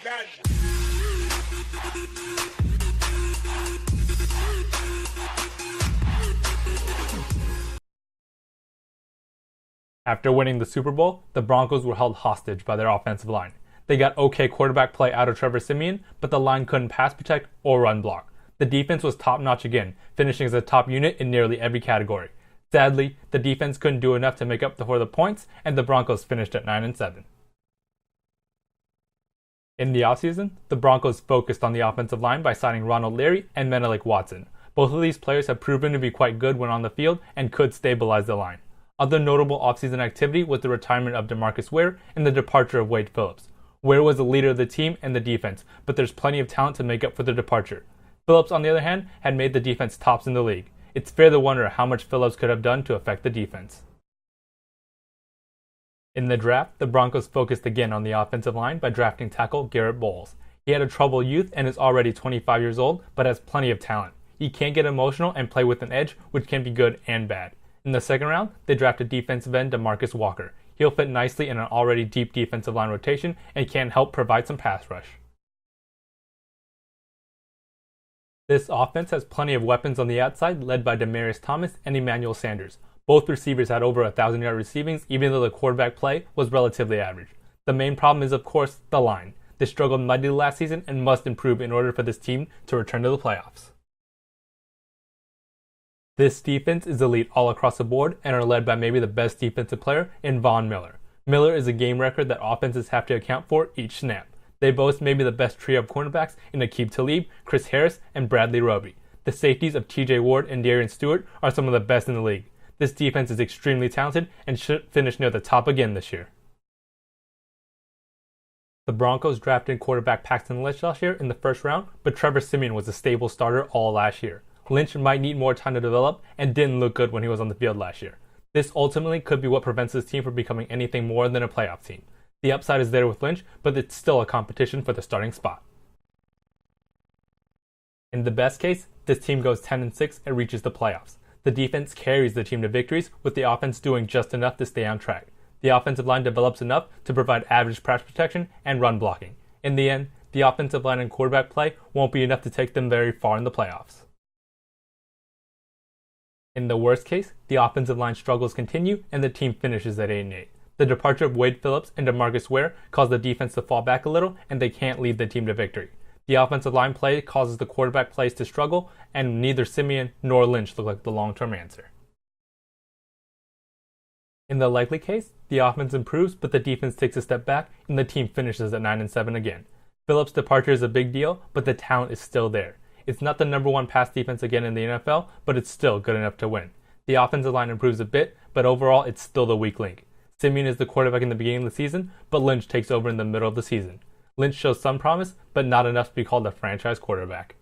After winning the Super Bowl, the Broncos were held hostage by their offensive line. They got okay quarterback play out of Trevor Siemian, but the line couldn't pass protect or run block. The defense was top-notch again, finishing as a top unit in nearly every category. Sadly, the defense couldn't do enough to make up for the points, and the Broncos finished at 9-7. In the offseason, the Broncos focused on the offensive line by signing Ronald Leary and Menelik Watson. Both of these players have proven to be quite good when on the field and could stabilize the line. Other notable offseason activity was the retirement of DeMarcus Ware and the departure of Wade Phillips. Ware was the leader of the team and the defense, but there's plenty of talent to make up for the departure. Phillips, on the other hand, had made the defense tops in the league. It's fair to wonder how much Phillips could have done to affect the defense. In the draft, the Broncos focused again on the offensive line by drafting tackle Garrett Bowles. He had a troubled youth and is already 25 years old, but has plenty of talent. He can get emotional and play with an edge, which can be good and bad. In the second round, they drafted defensive end DeMarcus Walker. He'll fit nicely in an already deep defensive line rotation and can help provide some pass rush. This offense has plenty of weapons on the outside, led by Demaryius Thomas and Emmanuel Sanders. Both receivers had over 1,000-yard receivings, even though the quarterback play was relatively average. The main problem is, of course, the line. They struggled mightily last season and must improve in order for this team to return to the playoffs. This defense is elite all across the board and are led by maybe the best defensive player in Von Miller. Miller is a game record that offenses have to account for each snap. They boast maybe the best trio of cornerbacks in Aqib Talib, Chris Harris, and Bradley Roby. The safeties of TJ Ward and Darian Stewart are some of the best in the league. This defense is extremely talented and should finish near the top again this year. The Broncos drafted quarterback Paxton Lynch last year in the first round, but Trevor Siemian was a stable starter all last year. Lynch might need more time to develop and didn't look good when he was on the field last year. This ultimately could be what prevents this team from becoming anything more than a playoff team. The upside is there with Lynch, but it's still a competition for the starting spot. In the best case, this team goes 10-6 and reaches the playoffs. The defense carries the team to victories, with the offense doing just enough to stay on track. The offensive line develops enough to provide average pass protection and run blocking. In the end, the offensive line and quarterback play won't be enough to take them very far in the playoffs. In the worst case, the offensive line struggles continue and the team finishes at 8-8. The departure of Wade Phillips and DeMarcus Ware caused the defense to fall back a little, and they can't lead the team to victory. The offensive line play causes the quarterback plays to struggle, and neither Siemian nor Lynch look like the long-term answer. In the likely case, the offense improves, but the defense takes a step back, and the team finishes at 9-7 again. Phillips' departure is a big deal, but the talent is still there. It's not the number one pass defense again in the NFL, but it's still good enough to win. The offensive line improves a bit, but overall it's still the weak link. Siemian is the quarterback in the beginning of the season, but Lynch takes over in the middle of the season. Lynch shows some promise, but not enough to be called a franchise quarterback.